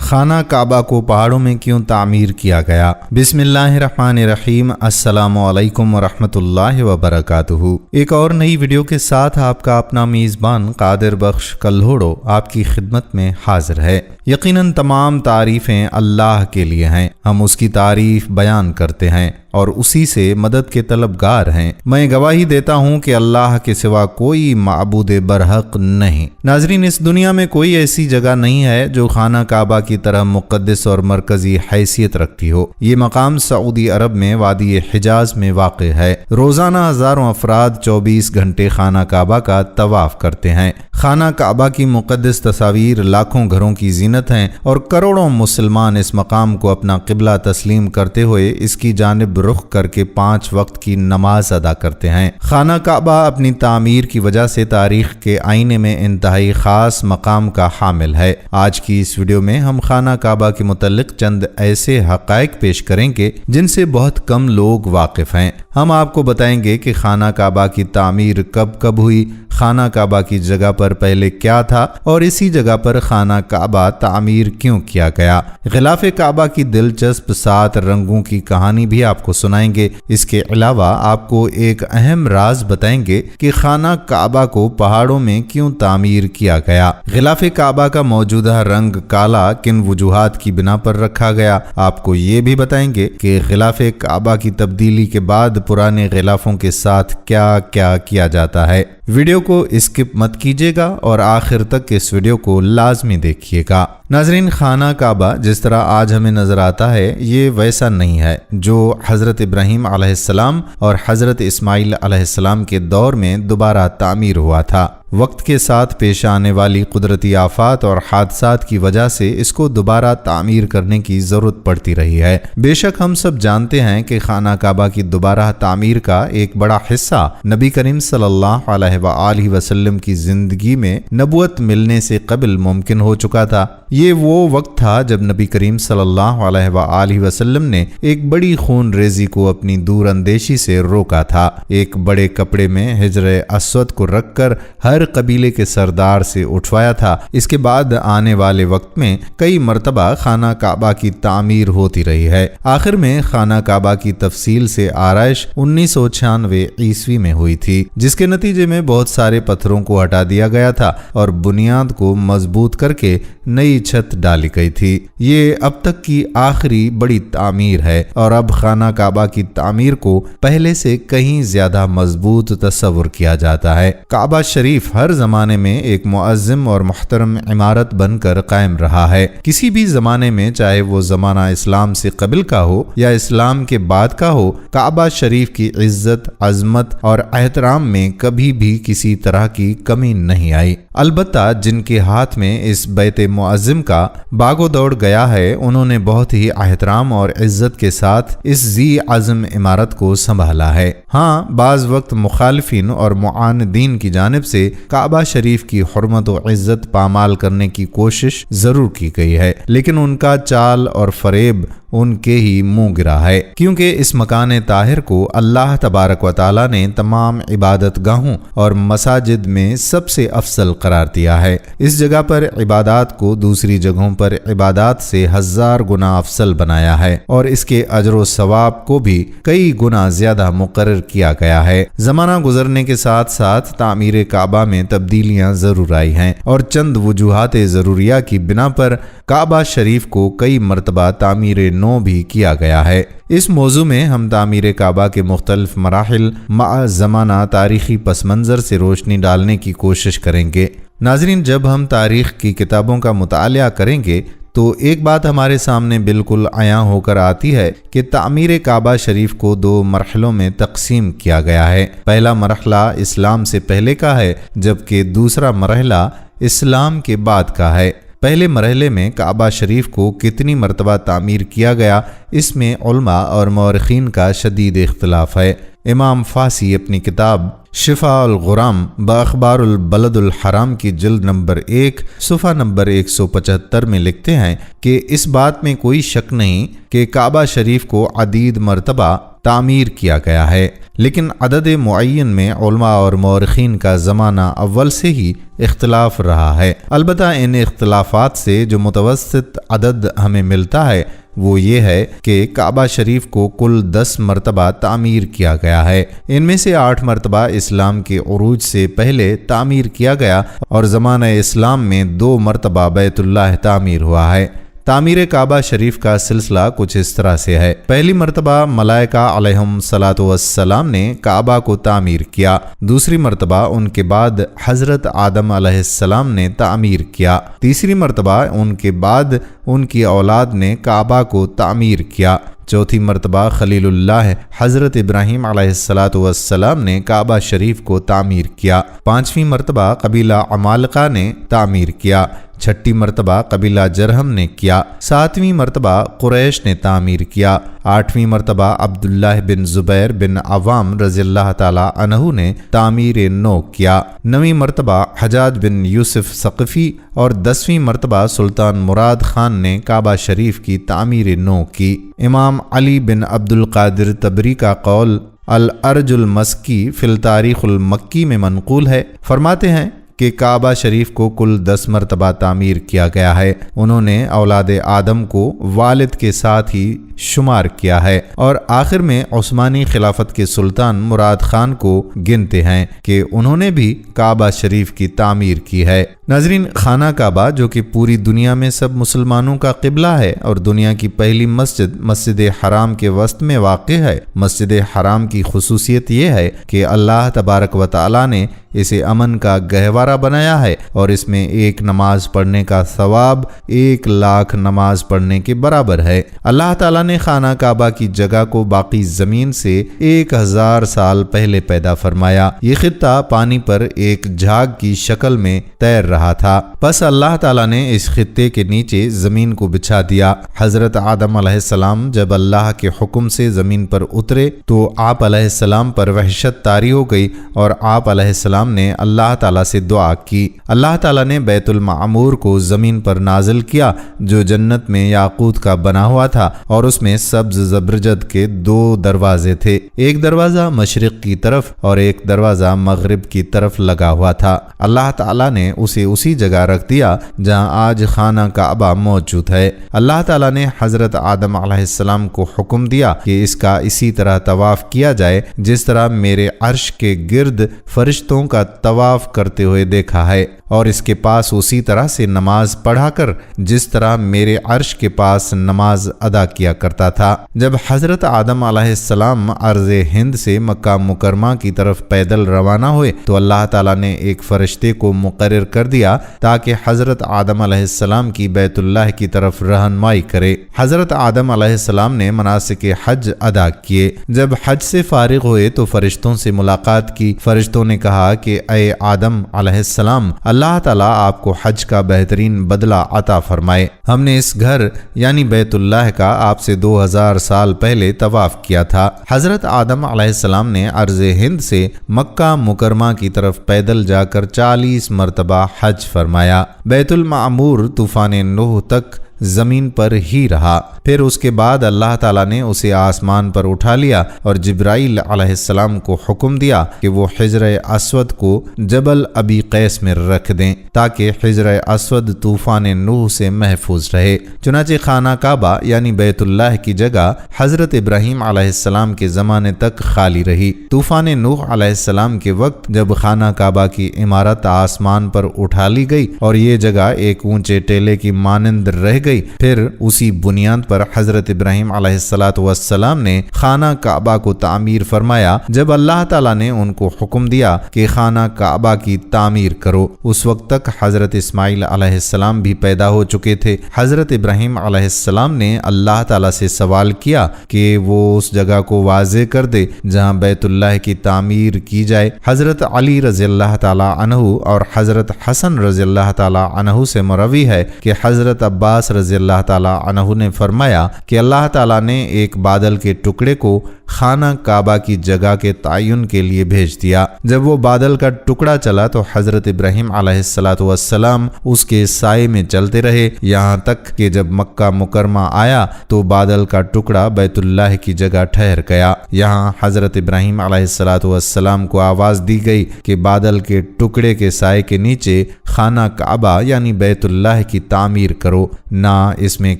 خانہ کعبہ کو پہاڑوں میں کیوں تعمیر کیا گیا؟ بسم اللہ الرحمن الرحیم۔ السلام علیکم ورحمۃ اللہ وبرکاتہ۔ ایک اور نئی ویڈیو کے ساتھ آپ کا اپنا میزبان قادر بخش کلہوڑو آپ کی خدمت میں حاضر ہے۔ یقیناً تمام تعریفیں اللہ کے لیے ہیں، ہم اس کی تعریف بیان کرتے ہیں اور اسی سے مدد کے طلبگار ہیں۔ میں گواہی دیتا ہوں کہ اللہ کے سوا کوئی معبود برحق نہیں۔ ناظرین، اس دنیا میں کوئی ایسی جگہ نہیں ہے جو خانہ کعبہ کی طرح مقدس اور مرکزی حیثیت رکھتی ہو۔ یہ مقام سعودی عرب میں وادی حجاز میں واقع ہے۔ روزانہ ہزاروں افراد 24 گھنٹے خانہ کعبہ کا طواف کرتے ہیں۔ خانہ کعبہ کی مقدس تصاویر لاکھوں گھروں کی زینت ہیں اور کروڑوں مسلمان اس مقام کو اپنا قبلہ تسلیم کرتے ہوئے اس کی جانب رخ کر کے 5 وقت کی نماز ادا کرتے ہیں۔ خانہ کعبہ اپنی تعمیر کی وجہ سے تاریخ کے آئینے میں انتہائی خاص مقام کا حامل ہے۔ آج کی اس ویڈیو میں ہم خانہ کعبہ کے متعلق چند ایسے حقائق پیش کریں گے جن سے بہت کم لوگ واقف ہیں۔ ہم آپ کو بتائیں گے کہ خانہ کعبہ کی تعمیر کب ہوئی، خانہ کعبہ کی جگہ پر پہلے کیا تھا اور اسی جگہ پر خانہ کعبہ تعمیر کیوں کیا گیا۔ غلاف کعبہ کی دلچسپ 7 رنگوں کی کہانی بھی آپ کو سنائیں گے۔ اس کے علاوہ آپ کو ایک اہم راز بتائیں گے کہ خانہ کعبہ کو پہاڑوں میں کیوں تعمیر کیا گیا۔ غلاف کعبہ کا موجودہ رنگ کالا کن وجوہات کی بنا پر رکھا گیا۔ آپ کو یہ بھی بتائیں گے کہ غلاف کعبہ کی تبدیلی کے بعد پرانے غلافوں کے ساتھ کیا کیا جاتا ہے۔ ویڈیو کو اسکپ مت کیجیے گا اور آخر تک اس ویڈیو کو لازمی دیکھیے گا۔ ناظرین، خانہ کعبہ جس طرح آج ہمیں نظر آتا ہے یہ ویسا نہیں ہے جو حضرت ابراہیم علیہ السلام اور حضرت اسماعیل علیہ السلام کے دور میں دوبارہ تعمیر ہوا تھا۔ وقت کے ساتھ پیش آنے والی قدرتی آفات اور حادثات کی وجہ سے اس کو دوبارہ تعمیر کرنے کی ضرورت پڑتی رہی ہے۔ بے شک ہم سب جانتے ہیں کہ خانہ کعبہ کی دوبارہ تعمیر کا ایک بڑا حصہ نبی کریم صلی اللہ علیہ وآلہ وسلم کی زندگی میں نبوت ملنے سے قبل ممکن ہو چکا تھا۔ یہ وہ وقت تھا جب نبی کریم صلی اللہ علیہ وآلہ وسلم نے ایک بڑی خون ریزی کو اپنی دور اندیشی سے روکا تھا۔ ایک بڑے کپڑے میں حجر اسود کو رکھ کر ہر قبیلے کے سردار سے اٹھوایا تھا۔ اس کے بعد آنے والے وقت میں کئی مرتبہ خانہ کعبہ کی تعمیر ہوتی رہی ہے۔ آخر میں خانہ کعبہ کی تفصیل سے آرائش 1996 عیسوی میں ہوئی تھی، جس کے نتیجے میں بہت سارے پتھروں کو ہٹا دیا گیا تھا اور بنیاد کو مضبوط کر کے نئی چھت ڈالی گئی تھی۔ یہ اب تک کی آخری بڑی تعمیر ہے اور اب خانہ کعبہ کی تعمیر کو پہلے سے کہیں زیادہ مضبوط تصور کیا جاتا ہے۔ کعبہ شریف ہر زمانے میں ایک معظم اور محترم عمارت بن کر قائم رہا ہے۔ کسی بھی زمانے میں، چاہے وہ زمانہ اسلام سے قبل کا ہو یا اسلام کے بعد کا ہو، کعبہ شریف کی عزت، عظمت اور احترام میں کبھی بھی کسی طرح کی کمی نہیں آئی۔ البتہ جن کے ہاتھ میں اس بیت معظم کا باغ و دوڑ گیا ہے، انہوں نے بہت ہی احترام اور عزت کے ساتھ اس ذی عظم عمارت کو سنبھالا ہے۔ ہاں، بعض وقت مخالفین اور معاندین کی جانب سے کعبہ شریف کی حرمت و عزت پامال کرنے کی کوشش ضرور کی گئی ہے، لیکن ان کا چال اور فریب ان کے ہی منہ گرا ہے، کیونکہ اس مکان طاہر کو اللہ تبارک و تعالی نے تمام عبادت گاہوں اور مساجد میں سب سے افضل قرار دیا ہے۔ اس جگہ پر عبادات کو دوسری جگہوں پر عبادات سے 1000 گنا افضل بنایا ہے اور اس کے اجر و ثواب کو بھی کئی گنا زیادہ مقرر کیا گیا ہے۔ زمانہ گزرنے کے ساتھ ساتھ تعمیر کعبہ میں تبدیلیاں ضرور آئی ہیں اور چند وجوہات ضروریہ کی بنا پر کعبہ شریف کو کئی مرتبہ تعمیر نو بھی کیا گیا ہے۔ اس موضوع میں ہم تعمیر کعبہ کے مختلف مراحل مع زمانہ تاریخی پس منظر سے روشنی ڈالنے کی کوشش کریں گے۔ ناظرین، جب ہم تاریخ کی کتابوں کا مطالعہ کریں گے تو ایک بات ہمارے سامنے بالکل عیاں ہو کر آتی ہے کہ تعمیر کعبہ شریف کو 2 مرحلوں میں تقسیم کیا گیا ہے۔ پہلا مرحلہ اسلام سے پہلے کا ہے، جبکہ دوسرا مرحلہ اسلام کے بعد کا ہے۔ پہلے مرحلے میں کعبہ شریف کو کتنی مرتبہ تعمیر کیا گیا، اس میں علماء اور مورخین کا شدید اختلاف ہے۔ امام فاسی اپنی کتاب شفاء الغرام باخبار البلد الحرام کی جلد نمبر 1 صفحہ نمبر 175 میں لکھتے ہیں کہ اس بات میں کوئی شک نہیں کہ کعبہ شریف کو عدید مرتبہ تعمیر کیا گیا ہے، لیکن عدد معین میں علماء اور مورخین کا زمانہ اول سے ہی اختلاف رہا ہے۔ البتہ ان اختلافات سے جو متوسط عدد ہمیں ملتا ہے وہ یہ ہے کہ کعبہ شریف کو کل 10 مرتبہ تعمیر کیا گیا ہے۔ ان میں سے 8 مرتبہ اسلام کے عروج سے پہلے تعمیر کیا گیا اور زمانہ اسلام میں 2 مرتبہ بیت اللہ تعمیر ہوا ہے۔ تعمیر کعبہ شریف کا سلسلہ کچھ اس طرح سے ہے۔ پہلی مرتبہ ملائکہ علیہم الصلاۃ والسلام نے کعبہ کو تعمیر کیا، دوسری مرتبہ ان کے بعد حضرت آدم علیہ السلام نے تعمیر کیا، تیسری مرتبہ ان کے بعد ان کی اولاد نے کعبہ کو تعمیر کیا، چوتھی مرتبہ خلیل اللہ حضرت ابراہیم علیہ الصلاۃ والسلام نے کعبہ شریف کو تعمیر کیا، پانچویں مرتبہ قبیلہ عمالقہ نے تعمیر کیا، چھٹی مرتبہ قبیلہ جرہم نے کیا، ساتویں مرتبہ قریش نے تعمیر کیا، آٹھویں مرتبہ عبداللہ بن زبیر بن عوام رضی اللہ تعالی عنہ نے تعمیر نو کیا، نویں مرتبہ حجاج بن یوسف ثقفی اور 10ویں مرتبہ سلطان مراد خان نے کعبہ شریف کی تعمیر نو کی۔ امام علی بن عبد القادر تبری کا قول الارج المسکی فی التاریخ المکی میں منقول ہے، فرماتے ہیں کہ کعبہ شریف کو کل 10 مرتبہ تعمیر کیا گیا ہے۔ انہوں نے اولاد آدم کو والد کے ساتھ ہی شمار کیا ہے اور آخر میں عثمانی خلافت کے سلطان مراد خان کو گنتے ہیں کہ انہوں نے بھی کعبہ شریف کی تعمیر کی ہے۔ ناظرین، خانہ کعبہ جو کہ پوری دنیا میں سب مسلمانوں کا قبلہ ہے اور دنیا کی پہلی مسجد مسجد حرام کے وسط میں واقع ہے۔ مسجد حرام کی خصوصیت یہ ہے کہ اللہ تبارک و تعالی نے اسے امن کا گہوارہ بنایا ہے اور اس میں ایک نماز پڑھنے کا ثواب 1,00,000 نماز پڑھنے کے برابر ہے۔ اللہ تعالیٰ نے خانہ کعبہ کی جگہ کو باقی زمین سے 1000 سال پہلے پیدا فرمایا۔ یہ خطہ پانی پر ایک جھاگ کی شکل میں تیر رہا تھا، پس اللہ تعالیٰ نے اس خطے کے نیچے زمین کو بچھا دیا۔ حضرت آدم علیہ السلام جب اللہ کے حکم سے زمین پر اترے تو آپ علیہ السلام پر وحشت طاری ہو گئی اور آپ علیہ السلام نے اللہ تعالیٰ سے دعا کی۔ اللہ تعالیٰ نے بیت المعمور کو زمین پر نازل کیا جو جنت میں یاقوت کا بنا ہوا تھا اور اس میں سبز زبرجد کے 2 دروازے تھے، ایک دروازہ مشرق کی طرف اور ایک دروازہ مغرب کی طرف لگا ہوا تھا۔ اللہ تعالیٰ نے اسے اسی جگہ رکھ دیا جہاں آج خانہ کعبہ موجود ہے۔ اللہ تعالیٰ نے حضرت آدم علیہ السلام کو حکم دیا کہ اس کا اسی طرح طواف کیا جائے جس طرح میرے عرش کے گرد فرشتوں کا طواف کرتے ہوئے دیکھا ہے، اور اس کے پاس اسی طرح سے نماز پڑھا کر جس طرح میرے عرش کے پاس نماز ادا کیا کرتا تھا۔ جب حضرت آدم علیہ السلام ارض ہند سے مکہ مکرمہ کی طرف پیدل روانہ ہوئے تو اللہ تعالیٰ نے ایک فرشتے کو مقرر کر دیا تاکہ حضرت آدم علیہ السلام کی بیت اللہ کی طرف رہنمائی کرے۔ حضرت آدم علیہ السلام نے مناسک حج ادا کیے۔ جب حج سے فارغ ہوئے تو فرشتوں سے ملاقات کی۔ فرشتوں نے کہا کہ اے آدم علیہ السلام، اللہ تعالیٰ آپ کو حج کا بہترین بدلہ عطا فرمائے۔ ہم نے اس گھر یعنی بیت اللہ کا آپ سے 2000 سال پہلے طواف کیا تھا۔ حضرت آدم علیہ السلام نے ارض ہند سے مکہ مکرمہ کی طرف پیدل جا کر 40 مرتبہ حج فرمایا۔ بیت المعمور طوفان نوح تک زمین پر ہی رہا، پھر اس کے بعد اللہ تعالیٰ نے اسے آسمان پر اٹھا لیا اور جبرائیل علیہ السلام کو حکم دیا کہ وہ حجر اسود کو جبل ابی قیس میں رکھ دیں تاکہ حجر اسود طوفان نوح سے محفوظ رہے۔ چنانچہ خانہ کعبہ یعنی بیت اللہ کی جگہ حضرت ابراہیم علیہ السلام کے زمانے تک خالی رہی۔ طوفان نوح علیہ السلام کے وقت جب خانہ کعبہ کی عمارت آسمان پر اٹھا لی گئی اور یہ جگہ ایک اونچے ٹیلے کی مانند رہ گئی، پھر اسی بنیاد پر حضرت ابراہیم علیہ السلام نے خانہ کعبہ کو تعمیر فرمایا۔ جب اللہ تعالیٰ نے ان کو حکم دیا کہ خانہ کعبہ کی تعمیر کرو، اس وقت تک حضرت اسماعیل علیہ السلام بھی پیدا ہو چکے تھے۔ حضرت ابراہیم علیہ السلام نے اللہ تعالیٰ سے سوال کیا کہ وہ اس جگہ کو واضح کر دے جہاں بیت اللہ کی تعمیر کی جائے۔ حضرت علی رضی اللہ تعالیٰ عنہ اور حضرت حسن رضی اللہ تعالیٰ عنہ سے مروی ہے کہ حضرت عباس رضی اللہ تعالیٰ عنہ نے فرمایا کہ اللہ تعالیٰ نے ایک بادل کے ٹکڑے کو خانہ کعبہ کی جگہ کے تعین کے لیے بھیج دیا۔ جب وہ بادل کا ٹکڑا چلا تو حضرت ابراہیم علیہ السلام اس کے سائے میں چلتے رہے، یہاں تک کہ جب مکہ مکرمہ آیا تو بادل کا ٹکڑا بیت اللہ کی جگہ ٹھہر گیا۔ یہاں حضرت ابراہیم علیہ السلام کو آواز دی گئی کہ بادل کے ٹکڑے کے سائے کے نیچے خانہ کعبہ یعنی بیت اللہ کی تعمیر کرو، نہ اس میں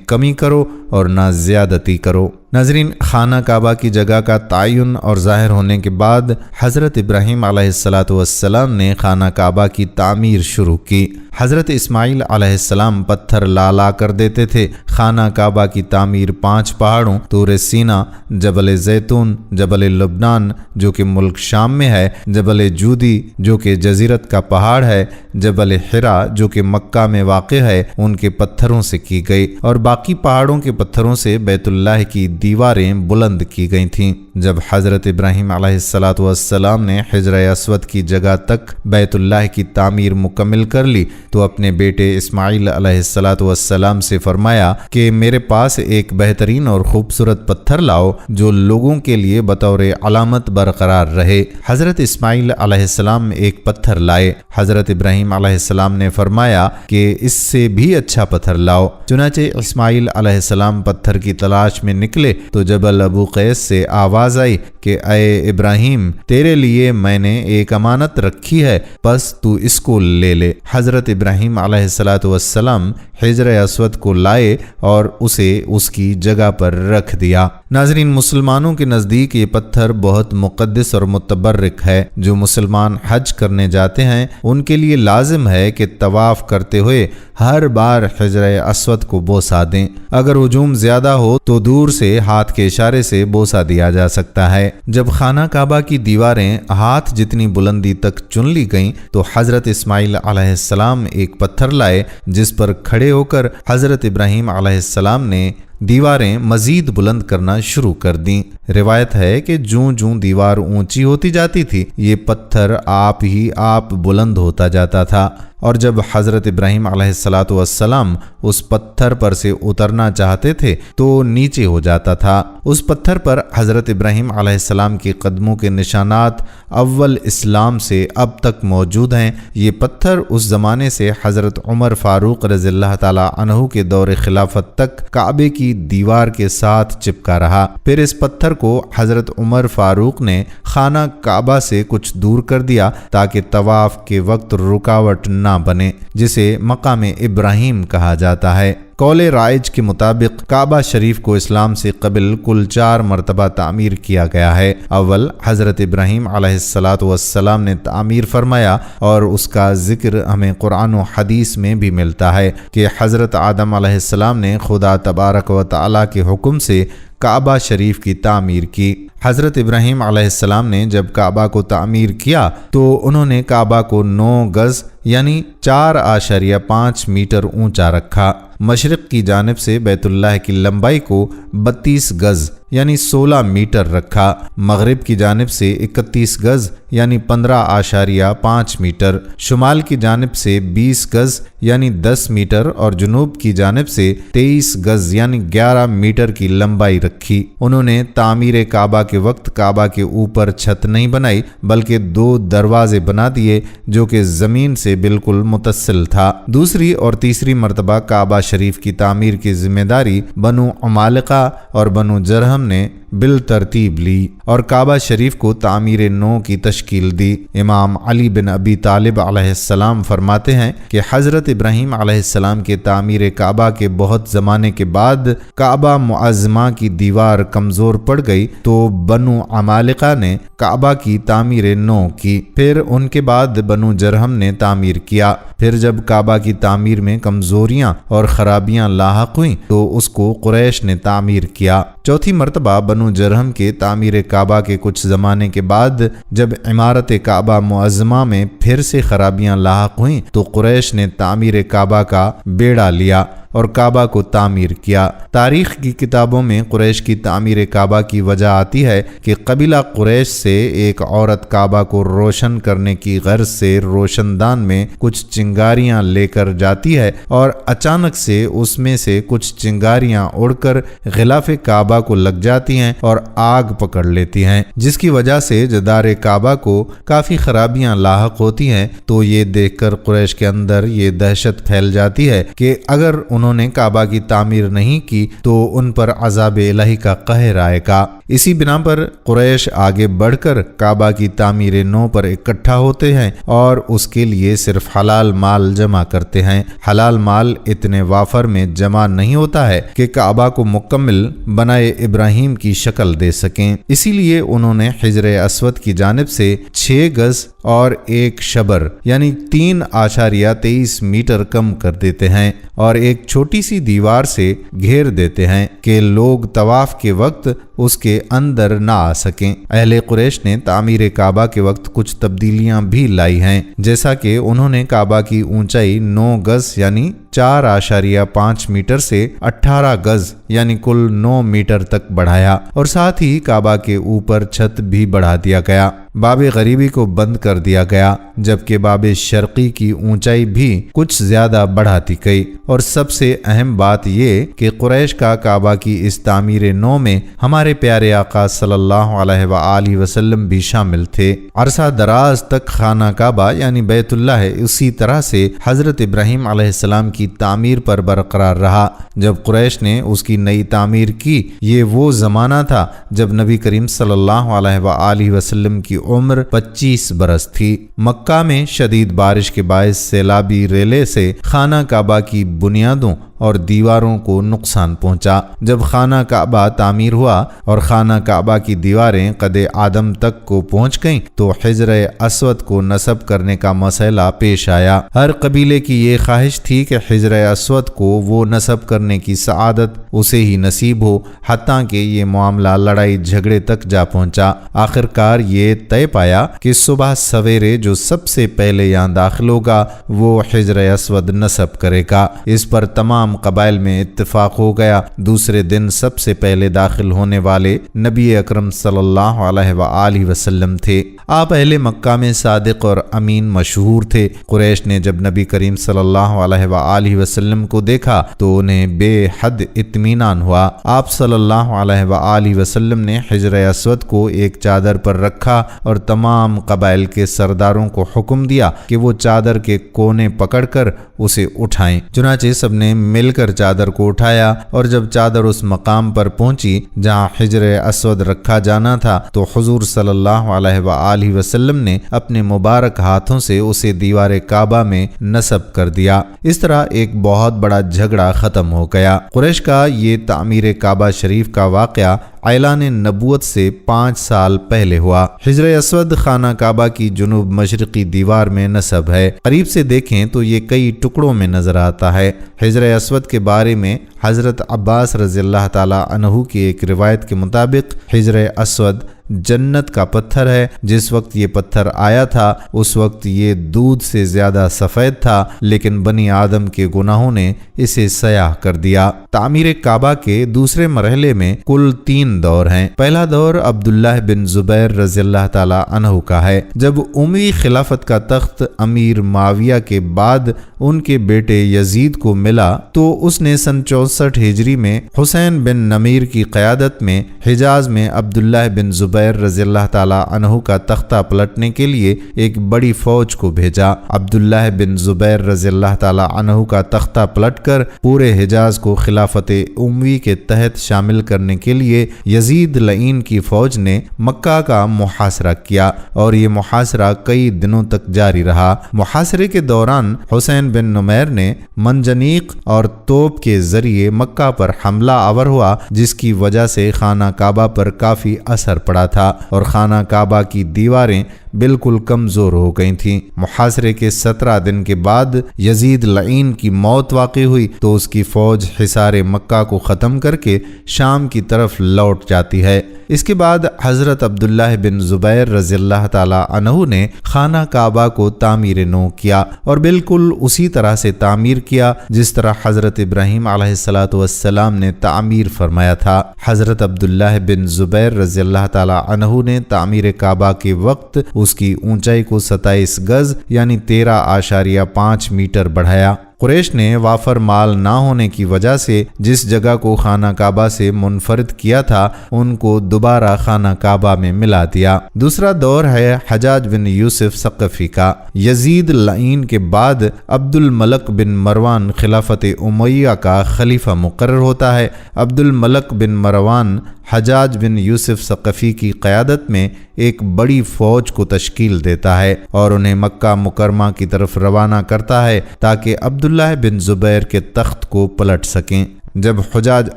کمی کرو اور نہ زیادتی کرو۔ ناظرین، خانہ کعبہ کی جگہ کا تعین اور ظاہر ہونے کے بعد حضرت ابراہیم علیہ السلام نے خانہ کعبہ کی تعمیر شروع کی۔ حضرت اسماعیل علیہ السلام پتھر لا کر دیتے تھے۔ خانہ کعبہ کی تعمیر 5 پہاڑوں طور سینا، جبل زیتون، جبل لبنان جو کہ ملک شام میں ہے، جبل جودی جو کہ جزیرت کا پہاڑ ہے، جبل حرا جو کہ مکہ میں واقع ہے، ان کے پتھروں سے کی گئی، اور باقی پہاڑوں کے پتھروں سے بیت اللہ کی دیواریں بلند کی گئی تھیں۔ جب حضرت ابراہیم علیہ السلام نے حجر اسود کی جگہ تک بیت اللہ کی تعمیر مکمل کر لی تو اپنے بیٹے اسماعیل علیہ السلام سے فرمایا کہ میرے پاس ایک بہترین اور خوبصورت پتھر لاؤ جو لوگوں کے لیے بطور علامت برقرار رہے۔ حضرت اسماعیل علیہ السلام ایک پتھر لائے۔ حضرت ابراہیم علیہ السلام نے فرمایا کہ اس سے بھی اچھا پتھر لاؤ۔ چنانچہ اسماعیل علیہ السلام پتھر کی تلاش میں نکلے تو جبل ابو قیس سے آواز آئی کہ اے ابراہیم، تیرے لیے میں نے ایک امانت رکھی ہے، بس تو اس کو لے لے۔ حضرت ابراہیم علیہ السلام حجر اسود کو لائے اور اسے اس کی جگہ پر رکھ دیا۔ ناظرین، مسلمانوں کے نزدیک یہ پتھر بہت مقدس اور متبرک ہے۔ جو مسلمان حج کرنے جاتے ہیں ان کے لیے لازم ہے کہ طواف کرتے ہوئے ہر بار حجر اسود کو بوسہ دیں۔ اگر ہجوم زیادہ ہو تو دور سے ہاتھ کے اشارے سے بوسہ دیا جا سکتا ہے۔ جب خانہ کعبہ کی دیواریں ہاتھ جتنی بلندی تک چن لی گئیں تو حضرت اسماعیل علیہ السلام ایک پتھر لائے جس پر کھڑے ہو کر حضرت ابراہیم علیہ السلام نے دیواریں مزید بلند کرنا شروع کر دیں۔ روایت ہے کہ جوں دیوار اونچی ہوتی جاتی تھی یہ پتھر آپ ہی آپ بلند ہوتا جاتا تھا، اور جب حضرت ابراہیم علیہ السلام اس پتھر پر سے اترنا چاہتے تھے تو نیچے ہو جاتا تھا۔ اس پتھر پر حضرت ابراہیم علیہ السلام کے قدموں کے نشانات اول اسلام سے اب تک موجود ہیں۔ یہ پتھر اس زمانے سے حضرت عمر فاروق رضی اللہ تعالی عنہ کے دور خلافت تک کعبے کی دیوار کے ساتھ چپکا رہا۔ پھر اس پتھر کو حضرت عمر فاروق نے خانہ کعبہ سے کچھ دور کر دیا تاکہ طواف کے وقت رکاوٹ نہ بنے، جسے مقام ابراہیم کہا جاتا ہے۔ قول رائج کے مطابق کعبہ شریف کو اسلام سے قبل کل 4 مرتبہ تعمیر کیا گیا ہے۔ اول حضرت ابراہیم علیہ السلام نے تعمیر فرمایا، اور اس کا ذکر ہمیں قرآن و حدیث میں بھی ملتا ہے کہ حضرت آدم علیہ السلام نے خدا تبارک و تعالی کے حکم سے کعبہ شریف کی تعمیر کی۔ حضرت ابراہیم علیہ السلام نے جب کعبہ کو تعمیر کیا تو انہوں نے کعبہ کو 9 گز یعنی 4.5 میٹر اونچا رکھا۔ مشرق کی جانب سے بیت اللہ کی لمبائی کو 32 گز یعنی 16 میٹر رکھا، مغرب کی جانب سے 31 گز یعنی 15.5 میٹر، شمال کی جانب سے 20 گز یعنی 10 میٹر اور جنوب کی جانب سے 23 گز یعنی 11 میٹر کی لمبائی رکھی۔ انہوں نے تعمیر کعبہ کے وقت کعبہ کے اوپر چھت نہیں بنائی بلکہ 2 دروازے بنا دیے جو کہ زمین سے بالکل متصل تھا۔ دوسری اور تیسری مرتبہ کعبہ شریف کی تعمیر کی ذمہ داری بنو عمالقہ اور بنو جرہم نے بالترتیب لی اور کعبہ شریف کو تعمیر نو کی تشکیل دی۔ امام علی بن ابی طالب علیہ السلام فرماتے ہیں کہ حضرت ابراہیم علیہ السلام کے تعمیر کعبہ کے بہت زمانے کے بعد کعبہ معظمہ کی دیوار کمزور پڑ گئی تو بنو عمالقہ نے کعبہ کی تعمیر نو کی، پھر ان کے بعد بنو جرہم نے تعمیر کیا۔ پھر جب کعبہ کی تعمیر میں کمزوریاں اور خرابیاں لاحق ہوئیں تو اس کو قریش نے تعمیر کیا۔ چوتھی مرتبہ بنو جرہم کے تعمیر کعبہ کے کچھ زمانے کے بعد جب عمارت کعبہ معظمہ میں پھر سے خرابیاں لاحق ہوئیں تو قریش نے تعمیر کعبہ کا بیڑا لیا۔ اور کعبہ کو تعمیر کیا۔ تاریخ کی کتابوں میں قریش کی تعمیر کعبہ کی وجہ آتی ہے کہ قبیلہ قریش سے ایک عورت کعبہ کو روشن کرنے کی غرض سے روشن دان میں کچھ چنگاریاں لے کر جاتی ہے اور اچانک سے اس میں سے کچھ چنگاریاں اڑ کر غلاف کعبہ کو لگ جاتی ہیں اور آگ پکڑ لیتی ہیں، جس کی وجہ سے جدار کعبہ کو کافی خرابیاں لاحق ہوتی ہیں۔ تو یہ دیکھ کر قریش کے اندر یہ دہشت پھیل جاتی ہے کہ اگر انہوں نے کعبہ کی تعمیر نہیں کی تو ان پر عذاب الہی کا قہر آئے گا۔ اسی بنا پر قریش آگے بڑھ کر کعبہ کی تعمیر نو پر اکٹھا ہوتے ہیں اور اس کے لیے صرف حلال مال جمع کرتے ہیں۔ حلال مال اتنے وافر میں جمع نہیں ہوتا ہے کہ کعبہ کو مکمل بنائے ابراہیم کی شکل دے سکیں، اسی لیے انہوں نے حجر اسود کی جانب سے 6 گز اور 1 شبر یعنی 3.23 میٹر کم کر دیتے ہیں اور ایک چھوٹی سی دیوار سے گھیر دیتے ہیں کہ لوگ طواف کے وقت اس کے اندر نہ آ سکیں۔ اہل قریش نے تعمیر کعبہ کے وقت کچھ تبدیلیاں بھی لائی ہیں، جیسا کہ انہوں نے کعبہ کی اونچائی 9 گز یعنی 4.5 میٹر سے 18 گز یعنی کل 9 میٹر تک بڑھایا اور ساتھ ہی کعبہ کے اوپر چھت بھی بڑھا دیا گیا۔ باب غریبی کو بند کر دیا گیا، جبکہ باب شرقی کی اونچائی بھی کچھ زیادہ بڑھاتی گئی۔ اور سب سے اہم بات یہ کہ قریش کا کعبہ کی اس تعمیر نو میں ہمارے پیارے آقا صلی اللہ علیہ وآلہ وسلم بھی شامل تھے۔ عرصہ دراز تک خانہ کعبہ یعنی بیت اللہ اسی طرح سے حضرت ابراہیم علیہ السلام کی تعمیر پر برقرار رہا۔ جب قریش نے اس کی نئی تعمیر کی، یہ وہ زمانہ تھا جب نبی کریم صلی اللہ علیہ وآلہ وسلم کی عمر 25 برس تھی۔ مکہ میں شدید بارش کے باعث سیلابی ریلے سے خانہ کعبہ کی بنیادوں اور دیواروں کو نقصان پہنچا۔ جب خانہ کعبہ تعمیر ہوا اور خانہ کعبہ کی دیواریں قد آدم تک کو پہنچ گئیں تو حجر اسود کو نصب کرنے کا مسئلہ پیش آیا۔ ہر قبیلے کی یہ خواہش تھی کہ حجر اسود کو وہ نصب کرنے کی سعادت اسے ہی نصیب ہو، حتیٰ کہ یہ معاملہ لڑائی جھگڑے تک جا پہنچا۔ آخرکار یہ طے پایا کہ صبح سویرے جو سب سے پہلے یہاں داخل ہوگا وہ حجر اسود نصب کرے گا۔ اس پر تمام قبائل میں اتفاق ہو گیا۔ دوسرے دن سب سے پہلے داخل ہونے والے نبی اکرم صلی اللہ علیہ وآلہ وسلم تھے۔ آپ اہل مکہ میں صادق اور امین مشہور تھے۔ قریش نے جب نبی کریم صلی اللہ علیہ وآلہ وسلم کو دیکھا تو انہیں بے حد اطمینان ہوا۔ آپ صلی اللہ علیہ وآلہ وسلم نے حجر اسود کو ایک چادر پر رکھا اور تمام قبائل کے سرداروں کو حکم دیا کہ وہ چادر کے کونے پکڑ کر اسے اٹھائیں۔ چنانچہ سب نے مل کر چادر کو اٹھایا اور جب چادر اس مقام پر پہنچی جہاں حجر اسود رکھا جانا تھا تو حضور صلی اللہ علیہ وآلہ وسلم نے اپنے مبارک ہاتھوں سے اسے دیوار کعبہ میں نصب کر دیا۔ اس طرح ایک بہت بڑا جھگڑا ختم ہو گیا۔ قریش کا یہ تعمیر کعبہ شریف کا واقعہ اعلان نبوت سے 5 سال پہلے ہوا۔ حجر اسود خانہ کعبہ کی جنوب مشرقی دیوار میں نصب ہے۔ قریب سے دیکھیں تو یہ کئی ٹکڑوں میں نظر آتا ہے۔ حجر اسود کے بارے میں حضرت عباس رضی اللہ تعالی عنہ کی ایک روایت کے مطابق حجر اسود جنت کا پتھر ہے۔ جس وقت یہ پتھر آیا تھا اس وقت یہ دودھ سے زیادہ سفید تھا، لیکن بنی آدم کے گناہوں نے اسے سیاہ کر دیا۔ تعمیر کعبہ کے دوسرے مرحلے میں کل 3 دور ہیں۔ پہلا دور عبداللہ بن زبیر رضی اللہ تعالی عنہ کا ہے۔ جب اموی خلافت کا تخت امیر معاویہ کے بعد ان کے بیٹے یزید کو ملا تو اس نے سن 64 ہجری میں حسین بن نمیر کی قیادت میں حجاز میں عبداللہ بن زبیر رضی اللہ تعالی عنہ کا تختہ پلٹنے کے لیے ایک بڑی فوج کو بھیجا۔ عبداللہ بن زبیر رضی اللہ تعالی عنہ کا تختہ پلٹ کر پورے حجاز کو خلافت اموی کے تحت شامل کرنے کے لیے یزید لعین کی فوج نے مکہ کا محاصرہ کیا اور یہ محاصرہ کئی دنوں تک جاری رہا۔ محاصرے کے دوران حسین بن نمیر نے منجنیق اور توپ کے ذریعے مکہ پر حملہ آور ہوا، جس کی وجہ سے خانہ کعبہ پر کافی اثر پڑا تھا اور خانہ کعبہ کی دیواریں بالکل کمزور ہو گئی تھیں۔ محاصرے کے 17 دن کے بعد یزید لعین کی موت واقع ہوئی تو اس کی فوج حصار مکہ کو ختم کر کے شام کی طرف لوٹ جاتی ہے۔ اس کے بعد حضرت عبداللہ بن زبیر رضی اللہ تعالی عنہ نے خانہ کعبہ کو تعمیر نو کیا اور بالکل اسی طرح سے تعمیر کیا جس طرح حضرت ابراہیم علیہ السلام نے تعمیر فرمایا تھا۔ حضرت عبداللہ بن زبیر رضی اللہ تعالی عنہ نے تعمیر کعبہ کے وقت اس کی اونچائی کو 27 گز یعنی 13.5 میٹر بڑھایا۔ قریش نے وافر مال نہ ہونے کی وجہ سے جس جگہ کو خانہ کعبہ سے منفرد کیا تھا ان کو دوبارہ خانہ کعبہ میں ملا دیا۔ دوسرا دور ہے حجاج بن یوسف ثقفی کا۔ یزید لعین کے بعد عبد الملک بن مروان خلافت امیہ کا خلیفہ مقرر ہوتا ہے۔ عبد الملک بن مروان حجاج بن یوسف ثقفی کی قیادت میں ایک بڑی فوج کو تشکیل دیتا ہے اور انہیں مکہ مکرمہ کی طرف روانہ کرتا ہے تاکہ عبداللہ بن زبیر کے تخت کو پلٹ سکیں۔ جب حجاج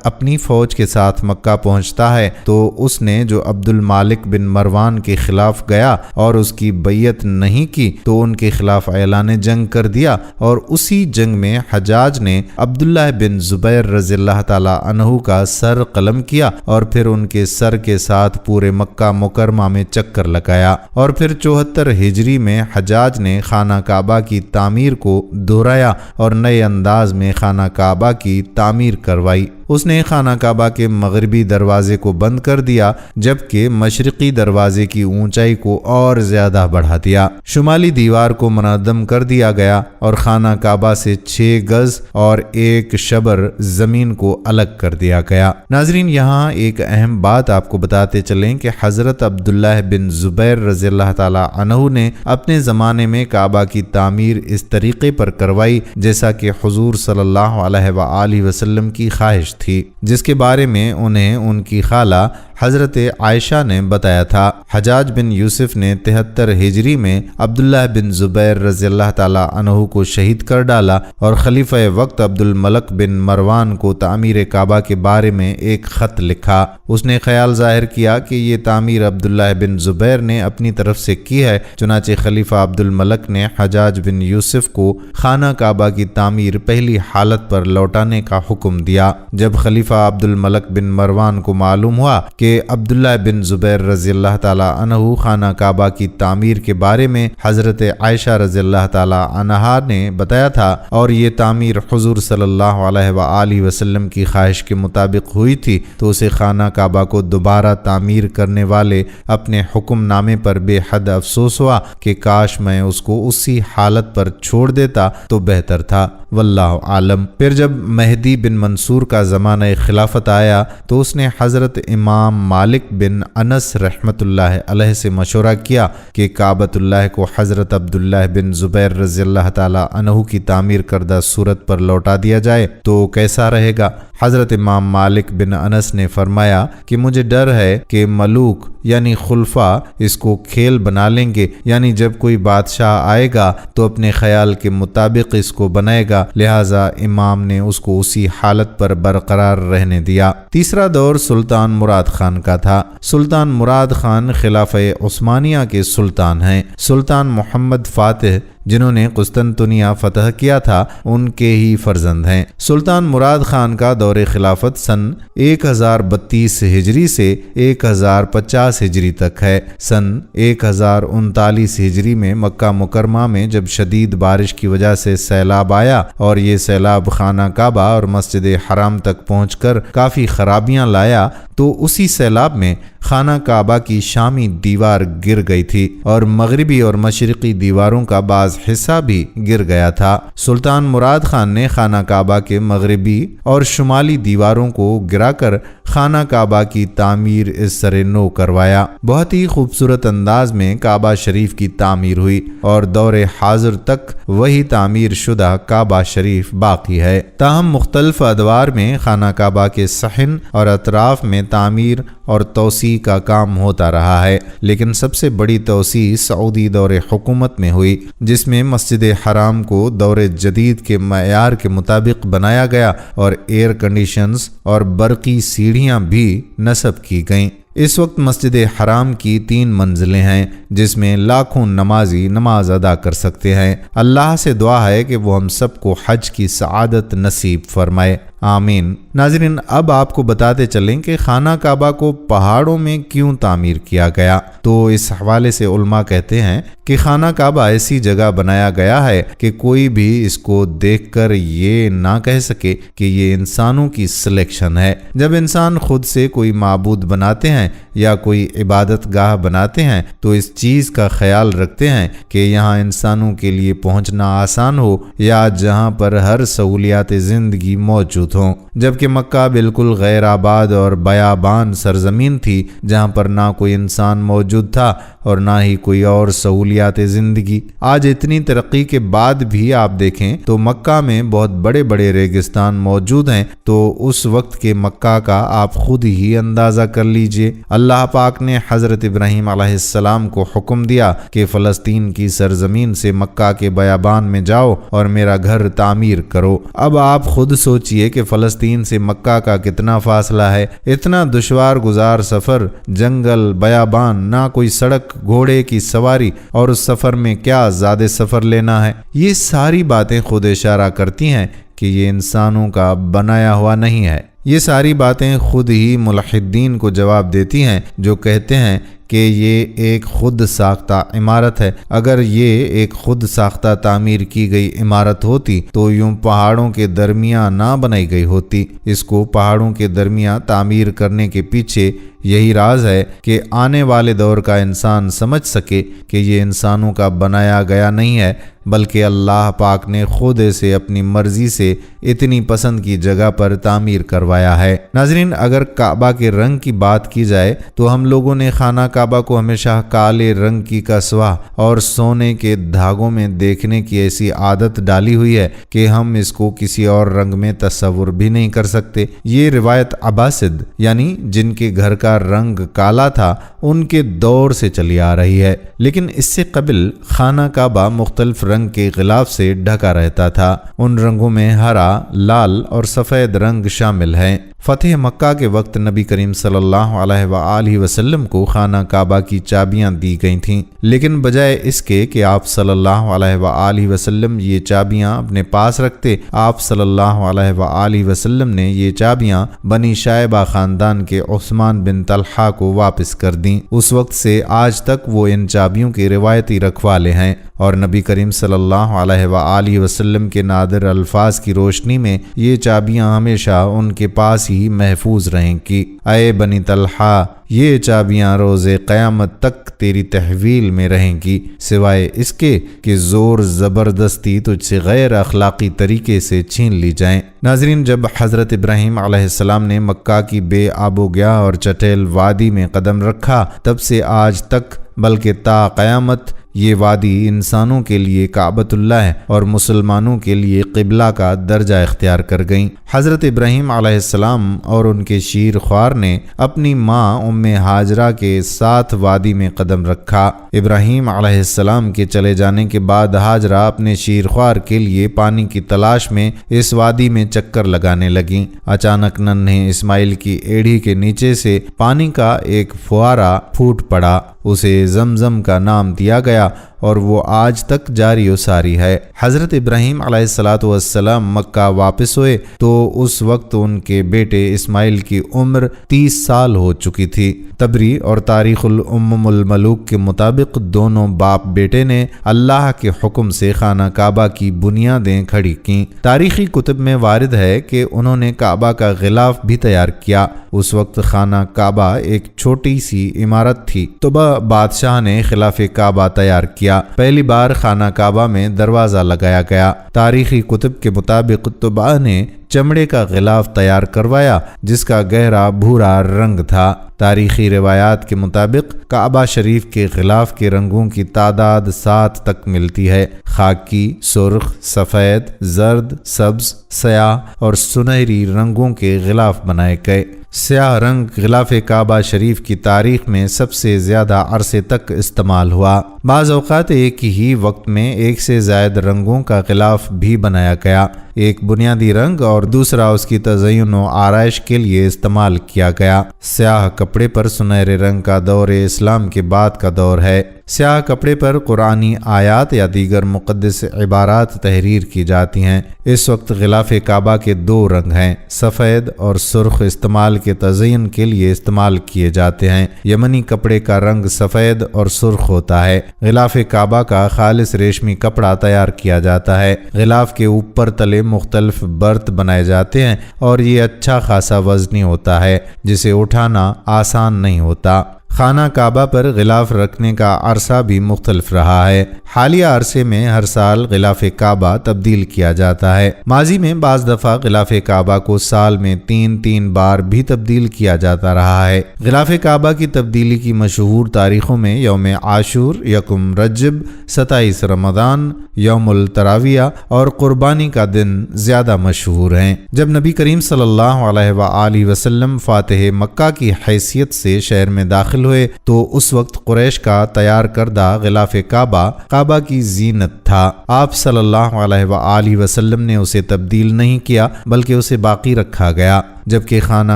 اپنی فوج کے ساتھ مکہ پہنچتا ہے تو اس نے جو عبد المالک بن مروان کے خلاف گیا اور اس کی بیعت نہیں کی تو ان کے خلاف اعلان جنگ کر دیا، اور اسی جنگ میں حجاج نے عبداللہ بن زبیر رضی اللہ تعالی عنہ کا سر قلم کیا اور پھر ان کے سر کے ساتھ پورے مکہ مکرمہ میں چکر لگایا، اور پھر 74 ہجری میں حجاج نے خانہ کعبہ کی تعمیر کو دہرایا اور نئے انداز میں خانہ کعبہ کی تعمیر کروائی۔ اس نے خانہ کعبہ کے مغربی دروازے کو بند کر دیا جبکہ مشرقی دروازے کی اونچائی کو اور زیادہ بڑھا دیا۔ شمالی دیوار کو منہدم کر دیا گیا اور خانہ کعبہ سے 6 گز اور 1 شبر زمین کو الگ کر دیا گیا۔ ناظرین، یہاں ایک اہم بات آپ کو بتاتے چلیں کہ حضرت عبداللہ بن زبیر رضی اللہ تعالی عنہ نے اپنے زمانے میں کعبہ کی تعمیر اس طریقے پر کروائی جیسا کہ حضور صلی اللہ علیہ وآلہ وسلم کی خواہش تھی، جس کے بارے میں انہیں ان کی خالہ حضرت عائشہ نے بتایا تھا۔ حجاج بن یوسف نے 73 ہجری میں عبداللہ بن زبیر رضی اللہ تعالی عنہ کو شہید کر ڈالا اور خلیفہ وقت عبد الملک بن مروان کو تعمیر کعبہ کے بارے میں ایک خط لکھا۔ اس نے خیال ظاہر کیا کہ یہ تعمیر عبداللہ بن زبیر نے اپنی طرف سے کی ہے، چنانچہ خلیفہ عبد الملک نے حجاج بن یوسف کو خانہ کعبہ کی تعمیر پہلی حالت پر لوٹانے کا حکم دیا۔ جب خلیفہ عبد الملک بن مروان کو معلوم ہوا کہ عبداللہ بن زبیر رضی اللہ تعالی عنہ خانہ کعبہ کی تعمیر کے بارے میں حضرت عائشہ رضی اللہ تعالی عنہا نے بتایا تھا اور یہ تعمیر حضور صلی اللہ علیہ وآلہ وسلم کی خواہش کے مطابق ہوئی تھی، تو اسے خانہ کعبہ کو دوبارہ تعمیر کرنے والے اپنے حکم نامے پر بے حد افسوس ہوا کہ کاش میں اس کو اسی حالت پر چھوڑ دیتا تو بہتر تھا، واللہ عالم۔ پھر جب مہدی بن منصور کا زمانہ خلافت آیا تو اس نے حضرت امام مالک بن انس رحمت اللہ علیہ سے مشورہ کیا کہ کعبۃ اللہ کو حضرت عبداللہ بن زبیر رضی اللہ تعالی عنہ کی تعمیر کردہ صورت پر لوٹا دیا جائے تو کیسا رہے گا؟ حضرت امام مالک بن انس نے فرمایا کہ مجھے ڈر ہے کہ ملوک یعنی خلفاء اس کو کھیل بنا لیں گے، یعنی جب کوئی بادشاہ آئے گا تو اپنے خیال کے مطابق اس کو بنائے گا، لہٰذا امام نے اس کو اسی حالت پر برقرار رہنے دیا۔ تیسرا دور سلطان مراد خان کا تھا۔ سلطان مراد خان خلافہ عثمانیہ کے سلطان ہیں۔ سلطان محمد فاتح جنہوں نے قسطنطنیہ فتح کیا تھا ان کے ہی فرزند ہیں۔ سلطان مراد خان کا دور خلافت سن 1032 ہجری سے 1050 ہجری تک ہے۔ سن 1039 ہجری میں مکہ مکرمہ میں جب شدید بارش کی وجہ سے سیلاب آیا اور یہ سیلاب خانہ کعبہ اور مسجد حرام تک پہنچ کر کافی خرابیاں لایا تو اسی سیلاب میں خانہ کعبہ کی شامی دیوار گر گئی تھی اور مغربی اور مشرقی دیواروں کا بعض حصہ بھی گر گیا تھا۔ سلطان مراد خان نے خانہ کعبہ کے مغربی اور شمالی دیواروں کو گرا کر خانہ کعبہ کی تعمیر اس سر نو کروایا۔ بہت ہی خوبصورت انداز میں کعبہ شریف کی تعمیر ہوئی اور دور حاضر تک وہی تعمیر شدہ کعبہ شریف باقی ہے۔ تاہم مختلف ادوار میں خانہ کعبہ کے صحن اور اطراف میں تعمیر اور توسیع کا کام ہوتا رہا ہے، لیکن سب سے بڑی توسیع سعودی دور حکومت میں ہوئی، جس میں مسجد حرام کو دور جدید کے معیار کے مطابق بنایا گیا اور ایئر کنڈیشنز اور برقی سیڑھیاں بھی نصب کی گئیں۔ اس وقت مسجد حرام کی 3 منزلیں ہیں جس میں لاکھوں نمازی نماز ادا کر سکتے ہیں۔ اللہ سے دعا ہے کہ وہ ہم سب کو حج کی سعادت نصیب فرمائے، آمین۔ ناظرین، اب آپ کو بتاتے چلیں کہ خانہ کعبہ کو پہاڑوں میں کیوں تعمیر کیا گیا۔ تو اس حوالے سے علماء کہتے ہیں کہ خانہ کعبہ ایسی جگہ بنایا گیا ہے کہ کوئی بھی اس کو دیکھ کر یہ نہ کہہ سکے کہ یہ انسانوں کی سلیکشن ہے۔ جب انسان خود سے کوئی معبود بناتے ہیں یا کوئی عبادت گاہ بناتے ہیں تو اس چیز کا خیال رکھتے ہیں کہ یہاں انسانوں کے لیے پہنچنا آسان ہو یا جہاں پر ہر سہولیات زندگی موجود ہوں، جبکہ مکہ بالکل غیر آباد اور بیابان سرزمین تھی جہاں پر نہ کوئی انسان موجود تھا اور نہ ہی کوئی اور سہولیات زندگی۔ آج اتنی ترقی کے بعد بھی آپ دیکھیں تو مکہ میں بہت بڑے بڑے ریگستان موجود ہیں، تو اس وقت کے مکہ کا آپ خود ہی اندازہ کر لیجئے۔ اللہ پاک نے حضرت ابراہیم علیہ السلام کو حکم دیا کہ فلسطین کی سرزمین سے مکہ کے بیابان میں جاؤ اور میرا گھر تعمیر کرو۔ اب آپ خود سوچئے کہ فلسطین سے مکہ کا کتنا فاصلہ ہے، اتنا دشوار گزار سفر، جنگل، بیابان، نہ کوئی سڑک، گھوڑے کی سواری، اور اس سفر میں کیا زیادہ سفر لینا ہے۔ یہ ساری باتیں خود اشارہ کرتی ہیں کہ یہ انسانوں کا بنایا ہوا نہیں ہے۔ یہ ساری باتیں خود ہی ملحدین کو جواب دیتی ہیں جو کہتے ہیں کہ یہ ایک خود ساختہ عمارت ہے۔ اگر یہ ایک خود ساختہ تعمیر کی گئی عمارت ہوتی تو یوں پہاڑوں کے درمیان نہ بنائی گئی ہوتی۔ اس کو پہاڑوں کے درمیان تعمیر کرنے کے پیچھے یہی راز ہے کہ آنے والے دور کا انسان سمجھ سکے کہ یہ انسانوں کا بنایا گیا نہیں ہے، بلکہ اللہ پاک نے خود اسے اپنی مرضی سے اتنی پسند کی جگہ پر تعمیر کروایا ہے۔ ناظرین، اگر کعبہ کے رنگ کی بات کی جائے تو ہم لوگوں نے خانہ کعبہ کو ہمیشہ کالے رنگ کی کسوہ اور سونے کے دھاگوں میں دیکھنے کی ایسی عادت ڈالی ہوئی ہے کہ ہم اس کو کسی اور رنگ میں تصور بھی نہیں کر سکتے۔ یہ روایت عباسد یعنی جن کے گھر کا رنگ کالا تھا ان کے دور سے چلی آ رہی ہے، لیکن اس سے قبل خانہ کعبہ مختلف رنگ کے غلاف سے ڈھکا رہتا تھا۔ ان رنگوں میں ہرا، لال اور سفید رنگ شامل ہیں۔ فتح مکہ کے وقت نبی کریم صلی اللہ علیہ وآلہ وسلم کو خانہ کعبہ کی چابیاں دی گئی تھیں، لیکن بجائے اس کے کہ آپ صلی اللہ علیہ وآلہ وسلم یہ چابیاں اپنے پاس رکھتے، آپ صلی اللہ علیہ وآلہ وسلم نے یہ چابیاں بنی شائبہ خاندان کے عثمان بن طلحہ کو واپس کر دیں۔ اس وقت سے آج تک وہ ان چابیوں کے روایتی رکھوالے ہیں، اور نبی کریم صلی اللہ علیہ وآلہ وسلم کے نادر الفاظ کی روشنی میں یہ چابیاں ہمیشہ ان کے پاس ہی محفوظ رہیں گی۔ اے بنی طلحہ، یہ چابیاں روز قیامت تک تیری تحویل میں رہیں گی، سوائے اس کے کہ زور زبردستی تجھ سے غیر اخلاقی طریقے سے چھین لی جائیں۔ ناظرین، جب حضرت ابراہیم علیہ السلام نے مکہ کی بے آب و گیا اور چٹیل وادی میں قدم رکھا، تب سے آج تک بلکہ تا قیامت یہ وادی انسانوں کے لیے کعبۃ اللہ ہے اور مسلمانوں کے لیے قبلہ کا درجہ اختیار کر گئیں۔ حضرت ابراہیم علیہ السلام اور ان کے شیر خوار نے اپنی ماں ام ہاجرہ کے ساتھ وادی میں قدم رکھا۔ ابراہیم علیہ السلام کے چلے جانے کے بعد ہاجرہ اپنے شیر خوار کے لیے پانی کی تلاش میں اس وادی میں چکر لگانے لگیں۔ اچانک ننھے اسماعیل کی ایڑھی کے نیچے سے پانی کا ایک فوارہ پھوٹ پڑا، اسے زمزم کا نام دیا گیا اور وہ آج تک جاری و ساری ہے۔ حضرت ابراہیم علیہ السلام مکہ واپس ہوئے تو اس وقت ان کے بیٹے اسماعیل کی عمر 30 سال ہو چکی تھی۔ تبری اور تاریخ الامم الملوک کے مطابق دونوں باپ بیٹے نے اللہ کے حکم سے خانہ کعبہ کی بنیادیں کھڑی کیں۔ تاریخی کتب میں وارد ہے کہ انہوں نے کعبہ کا غلاف بھی تیار کیا۔ اس وقت خانہ کعبہ ایک چھوٹی سی عمارت تھی۔ طبع بادشاہ نے خلاف کعبہ تیار کیا۔ پہلی بار خانہ کعبہ میں دروازہ لگایا گیا۔ تاریخی کتب کے مطابق طبع نے چمڑے کا غلاف تیار کروایا جس کا گہرا بھورا رنگ تھا۔ تاریخی روایات کے مطابق کعبہ شریف کے غلاف کے رنگوں کی تعداد 7 تک ملتی ہے۔ خاکی، سرخ، سفید، زرد، سبز، سیاہ اور سنہری رنگوں کے غلاف بنائے گئے۔ سیاہ رنگ غلاف کعبہ شریف کی تاریخ میں سب سے زیادہ عرصے تک استعمال ہوا۔ بعض اوقات ایک ہی وقت میں ایک سے زائد رنگوں کا غلاف بھی بنایا گیا۔ ایک بنیادی رنگ اور دوسرا اس کی تزئین و آرائش کے لیے استعمال کیا گیا۔ سیاہ کپڑے پر سنہرے رنگ کا دور اسلام کے بعد کا دور ہے۔ سیاہ کپڑے پر قرآنی آیات یا دیگر مقدس عبارات تحریر کی جاتی ہیں۔ اس وقت غلاف کعبہ کے دو رنگ ہیں، سفید اور سرخ، استعمال کے تزئین کے لیے استعمال کیے جاتے ہیں۔ یمنی کپڑے کا رنگ سفید اور سرخ ہوتا ہے۔ غلاف کعبہ کا خالص ریشمی کپڑا تیار کیا جاتا ہے۔ غلاف کے اوپر تلے مختلف برت بنائے جاتے ہیں اور یہ اچھا خاصا وزنی ہوتا ہے جسے اٹھانا آسان نہیں ہوتا۔ خانہ کعبہ پر غلاف رکھنے کا عرصہ بھی مختلف رہا ہے۔ حالیہ عرصے میں ہر سال غلاف کعبہ تبدیل کیا جاتا ہے۔ ماضی میں بعض دفعہ غلاف کعبہ کو سال میں 3 بار بھی تبدیل کیا جاتا رہا ہے۔ غلاف کعبہ کی تبدیلی کی مشہور تاریخوں میں یوم عاشور، 1 رجب، 27 رمضان، یوم التراویہ اور قربانی کا دن زیادہ مشہور ہیں۔ جب نبی کریم صلی اللہ علیہ وآلہ وسلم فاتح مکہ کی حیثیت سے شہر میں داخل ہوئے تو اس وقت قریش کا تیار کردہ غلاف کعبہ کی زینت تھا۔ آپ صلی اللہ علیہ وآلہ وسلم نے اسے تبدیل نہیں کیا بلکہ اسے باقی رکھا گیا۔ جبکہ خانہ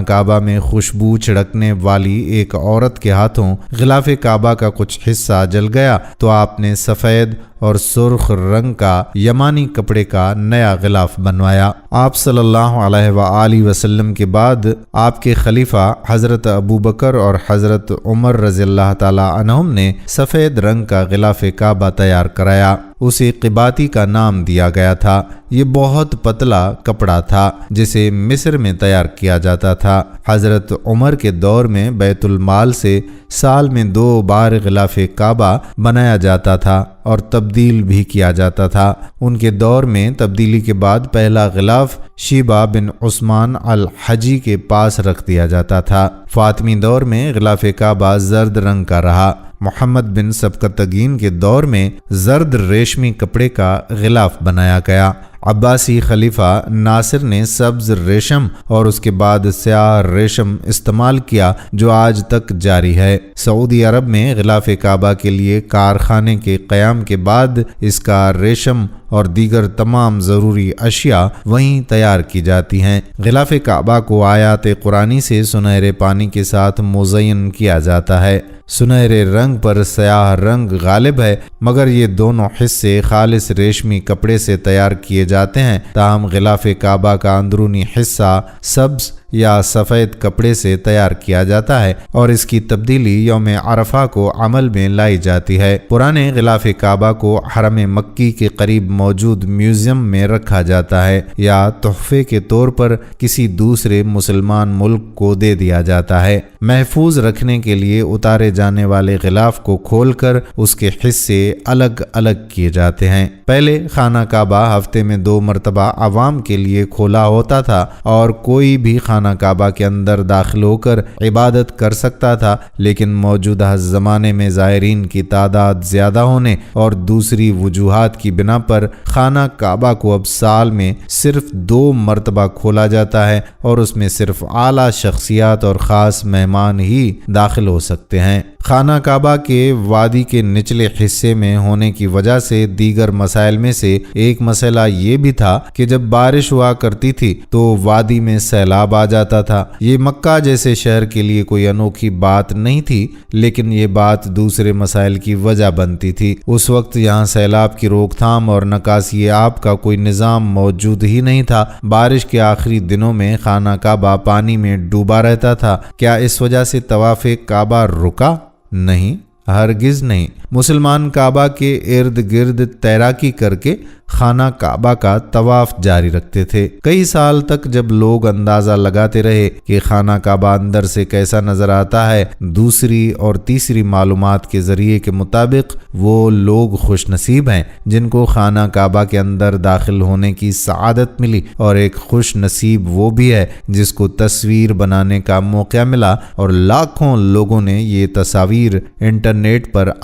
کعبہ میں خوشبو چھڑکنے والی ایک عورت کے ہاتھوں غلاف کعبہ کا کچھ حصہ جل گیا تو آپ نے سفید اور سرخ رنگ کا یمانی کپڑے کا نیا غلاف بنوایا۔ آپ صلی اللہ علیہ وآلہ وسلم کے بعد آپ کے خلیفہ حضرت ابوبکر اور حضرت عمر رضی اللہ تعالی عنہم نے سفید رنگ کا غلاف کعبہ تیار کرایا۔ اسے قباتی کا نام دیا گیا تھا۔ یہ بہت پتلا کپڑا تھا جسے مصر میں تیار کیا جاتا تھا۔ حضرت عمر کے دور میں بیت المال سے سال میں 2 بار غلاف کعبہ بنایا جاتا تھا اور تبدیل بھی کیا جاتا تھا۔ ان کے دور میں تبدیلی کے بعد پہلا غلاف شیبہ بن عثمان الحجی کے پاس رکھ دیا جاتا تھا۔ فاطمی دور میں غلاف کعبہ زرد رنگ کا رہا۔ محمد بن سبکتگین کے دور میں زرد ریشمی کپڑے کا غلاف بنایا گیا۔ عباسی خلیفہ ناصر نے سبز ریشم اور اس کے بعد سیاہ ریشم استعمال کیا جو آج تک جاری ہے۔ سعودی عرب میں غلاف کعبہ کے لیے کارخانے کے قیام کے بعد اس کا ریشم اور دیگر تمام ضروری اشیاء وہیں تیار کی جاتی ہیں۔ غلاف کعبہ کو آیات قرآنی سے سنہرے پانی کے ساتھ مزین کیا جاتا ہے۔ سنہرے رنگ پر سیاہ رنگ غالب ہے مگر یہ دونوں حصے خالص ریشمی کپڑے سے تیار کیے جاتے ہیں، تاہم غلاف کعبہ کا اندرونی حصہ سبز یا سفید کپڑے سے تیار کیا جاتا ہے اور اس کی تبدیلی یوم عرفہ کو عمل میں لائی جاتی ہے۔ پرانے غلاف کعبہ کو حرم مکی کے قریب موجود میوزیم میں رکھا جاتا ہے یا تحفے کے طور پر کسی دوسرے مسلمان ملک کو دے دیا جاتا ہے۔ محفوظ رکھنے کے لیے اتارے جانے والے غلاف کو کھول کر اس کے حصے الگ الگ کیے جاتے ہیں۔ پہلے خانہ کعبہ ہفتے میں 2 مرتبہ عوام کے لیے کھولا ہوتا تھا اور کوئی بھی خانہ کعبہ کے اندر داخل ہو کر عبادت کر سکتا تھا، لیکن موجودہ زمانے میں زائرین کی تعداد زیادہ ہونے اور دوسری وجوہات کی بنا پر خانہ کعبہ کو اب سال میں صرف 2 مرتبہ کھولا جاتا ہے اور اس میں صرف اعلیٰ شخصیات اور خاص مہمان ہی داخل ہو سکتے ہیں۔ خانہ کعبہ کے وادی کے نچلے حصے میں ہونے کی وجہ سے دیگر مسائل میں سے ایک مسئلہ یہ بھی تھا کہ جب بارش ہوا کرتی تھی تو وادی میں سیلاب آ جاتا تھا۔ یہ مکہ جیسے شہر کے لیے کوئی انوکھی بات نہیں تھی، لیکن یہ بات دوسرے مسائل کی وجہ بنتی تھی۔ اس وقت یہاں سیلاب کی روک تھام اور نکاسی آب کا کوئی نظام موجود ہی نہیں تھا۔ بارش کے آخری دنوں میں خانہ کعبہ پانی میں ڈوبا رہتا تھا۔ کیا اس وجہ سے طواف کعبہ رکا؟ نہیں، ہرگز نہیں۔ مسلمان کعبہ کے ارد گرد تیراکی کر کے خانہ کعبہ کا طواف جاری رکھتے تھے۔ کئی سال تک جب لوگ اندازہ لگاتے رہے کہ خانہ کعبہ اندر سے کیسا نظر آتا ہے، دوسری اور تیسری معلومات کے ذریعے کے مطابق وہ لوگ خوش نصیب ہیں جن کو خانہ کعبہ کے اندر داخل ہونے کی سعادت ملی، اور ایک خوش نصیب وہ بھی ہے جس کو تصویر بنانے کا موقع ملا اور لاکھوں لوگوں نے یہ تصاویر انٹرنیٹ پر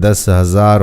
10,000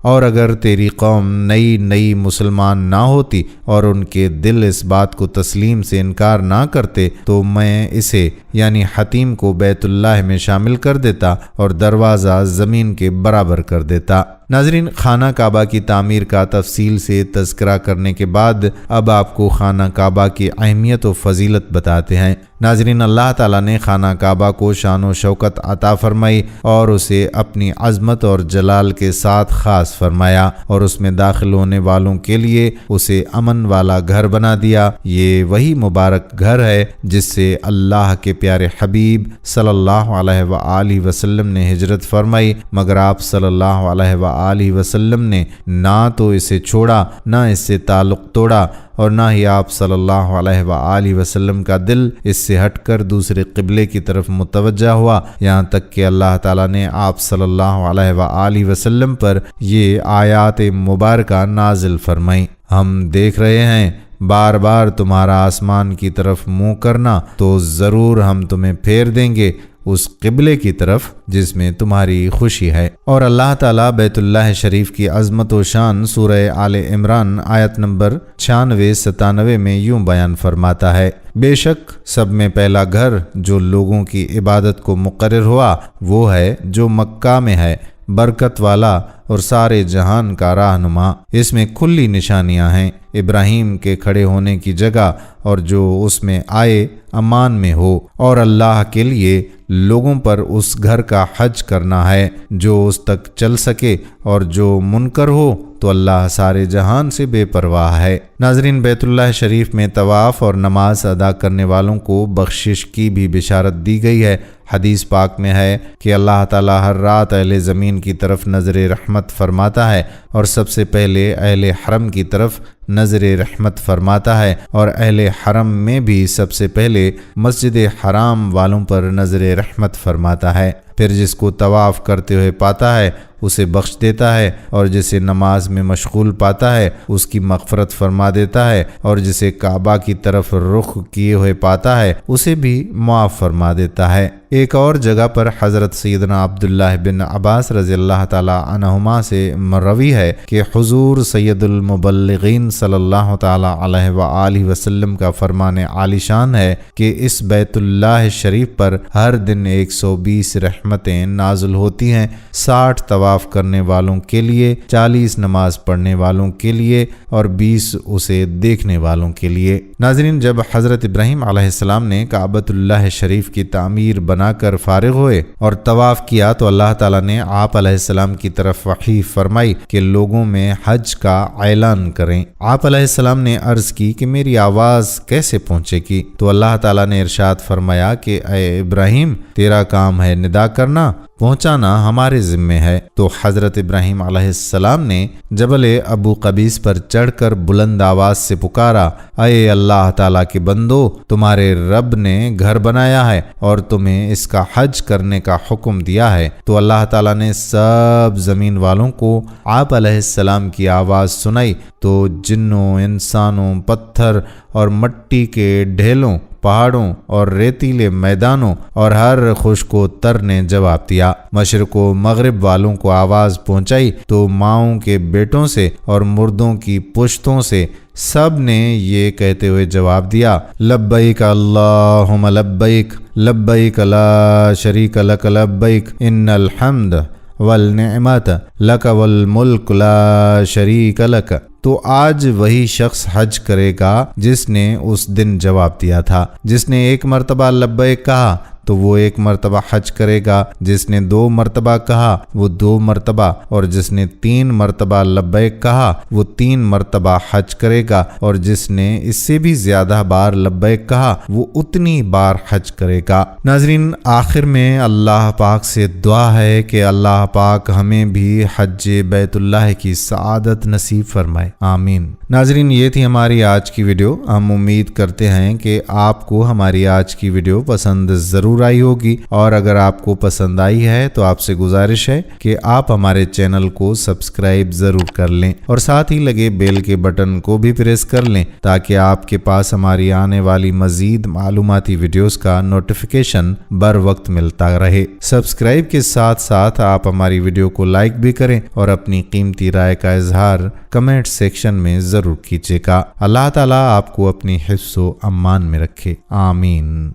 اور اگر تیری قوم نئی مسلمان نہ ہوتی اور ان کے دل اس بات کو تسلیم سے انکار نہ کرتے تو میں اسے یعنی حتیم کو بیت اللہ میں شامل کر دیتا اور دروازہ زمین کے برابر کر دیتا۔ ناظرین، خانہ کعبہ کی تعمیر کا تفصیل سے تذکرہ کرنے کے بعد اب آپ کو خانہ کعبہ کی اہمیت و فضیلت بتاتے ہیں۔ ناظرین، اللہ تعالیٰ نے خانہ کعبہ کو شان و شوکت عطا فرمائی اور اسے اپنی عظمت اور جلال کے ساتھ خاص فرمایا اور اس میں داخل ہونے والوں کے لیے اسے امن والا گھر بنا دیا۔ یہ وہی مبارک گھر ہے جس سے اللہ کے پیارے حبیب صلی اللہ علیہ وآلہ وسلم نے ہجرت فرمائی، مگر آپ صلی اللہ علیہ وآلہ وسلم نے نہ تو اسے چھوڑا، نہ اس سے تعلق توڑا، اور نہ ہی آپ صلی اللہ علیہ وآلہ وسلم کا دل اس سے ہٹ کر دوسرے قبلے کی طرف متوجہ ہوا، یہاں تک کہ اللہ تعالیٰ نے آپ صلی اللہ علیہ وآلہ وسلم پر یہ آیات مبارکہ نازل فرمائی۔ ہم دیکھ رہے ہیں بار بار تمہارا آسمان کی طرف منہ کرنا، تو ضرور ہم تمہیں پھیر دیں گے اس قبلے کی طرف جس میں تمہاری خوشی ہے۔ اور اللہ تعالیٰ بیت اللہ شریف کی عظمت و شان سورہ آل عمران آیت نمبر 96-97 میں یوں بیان فرماتا ہے، بے شک سب میں پہلا گھر جو لوگوں کی عبادت کو مقرر ہوا وہ ہے جو مکہ میں ہے، برکت والا اور سارے جہان کا رہنما، اس میں کھلی نشانیاں ہیں، ابراہیم کے کھڑے ہونے کی جگہ، اور جو اس میں آئے امان میں ہو، اور اللہ کے لیے لوگوں پر اس گھر کا حج کرنا ہے جو اس تک چل سکے، اور جو منکر ہو تو اللہ سارے جہان سے بے پرواہ ہے۔ ناظرین، بیت اللہ شریف میں طواف اور نماز ادا کرنے والوں کو بخشش کی بھی بشارت دی گئی ہے۔ حدیث پاک میں ہے کہ اللہ تعالیٰ ہر رات اہل زمین کی طرف نظر رحمت فرماتا ہے اور سب سے پہلے اہل حرم کی طرف نظر رحمت فرماتا ہے، اور اہل حرم میں بھی سب سے پہلے مسجد حرام والوں پر نظر رحمت فرماتا ہے۔ پھر جس کو طواف کرتے ہوئے پاتا ہے اسے بخش دیتا ہے، اور جسے نماز میں مشغول پاتا ہے اس کی مغفرت فرما دیتا ہے، اور جسے کعبہ کی طرف رخ کیے ہوئے پاتا ہے اسے بھی معاف فرما دیتا ہے۔ ایک اور جگہ پر حضرت سیدنا عبداللہ بن عباس رضی اللہ تعالی عنہما سے مروی ہے کہ حضور سید المبلغین صلی اللہ تعالی علیہ وآلہ وسلم کا فرمان عالی شان ہے کہ اس بیت اللہ شریف پر ہر دن 120 رحمتیں نازل ہوتی ہیں، 60 طواف کرنے والوں کے لیے، 40 نماز پڑھنے والوں کے لیے، اور 20 اسے دیکھنے والوں کے لیے۔ ناظرین، جب حضرت ابراہیم علیہ السلام نے کعبۃ اللہ شریف کی تعمیر بنا کر فارغ ہوئے اور طواف کیا تو اللہ تعالیٰ نے آپ علیہ السلام کی طرف وحی فرمائی کہ لوگوں میں حج کا اعلان کریں۔ آپ علیہ السلام نے عرض کی کہ میری آواز کیسے پہنچے گی؟ تو اللہ تعالیٰ نے ارشاد فرمایا کہ اے ابراہیم، تیرا کام ہے ندا کرنا، پہنچانا ہمارے ذمے ہے۔ تو حضرت ابراہیم علیہ السلام نے جبل ابو قبیس پر چڑھ کر بلند آواز سے پکارا، اے اللہ تعالیٰ کے بندو، تمہارے رب نے گھر بنایا ہے اور تمہیں اس کا حج کرنے کا حکم دیا ہے۔ تو اللہ تعالیٰ نے سب زمین والوں کو آپ علیہ السلام کی آواز سنائی، تو جنوں، انسانوں، پتھر اور مٹی کے ڈھیلوں، پہاڑوں اور ریتیلے میدانوں اور ہر خشک و تر نے جواب دیا۔ مشرق و مغرب والوں کو آواز پہنچائی تو ماؤں کے بیٹوں سے اور مردوں کی پشتوں سے سب نے یہ کہتے ہوئے جواب دیا، لبیک اللہم لبیک، لبیک لا شریک لک لبیک، ان الحمد والنعمت لک والملک لا شریک لک۔ تو آج وہی شخص حج کرے گا جس نے اس دن جواب دیا تھا۔ جس نے ایک مرتبہ لبیک کہا تو وہ ایک مرتبہ حج کرے گا، جس نے 2 مرتبہ کہا وہ 2 مرتبہ، اور جس نے 3 مرتبہ لبیک کہا وہ 3 مرتبہ حج کرے گا، اور جس نے اس سے بھی زیادہ بار لبیک کہا وہ اتنی بار حج کرے گا۔ ناظرین، آخر میں اللہ پاک سے دعا ہے کہ اللہ پاک ہمیں بھی حج بیت اللہ کی سعادت نصیب فرمائے، آمین۔ ناظرین، یہ تھی ہماری آج کی ویڈیو۔ ہم امید کرتے ہیں کہ آپ کو ہماری آج کی ویڈیو پسند ضرور ضرور آئی ہوگی، اور اگر آپ کو پسند آئی ہے تو آپ سے گزارش ہے کہ آپ ہمارے چینل کو سبسکرائب ضرور کر لیں اور ساتھ ہی لگے بیل کے بٹن کو بھی پریس کر لیں تاکہ آپ کے پاس ہماری آنے والی مزید معلوماتی ویڈیوز کا نوٹیفیکیشن بر وقت ملتا رہے۔ سبسکرائب کے ساتھ ساتھ آپ ہماری ویڈیو کو لائک بھی کریں اور اپنی قیمتی رائے کا اظہار کمنٹ سیکشن میں ضرور کیجیے گا۔ اللہ تعالیٰ آپ کو اپنی حفظ و امان میں رکھے، آمین۔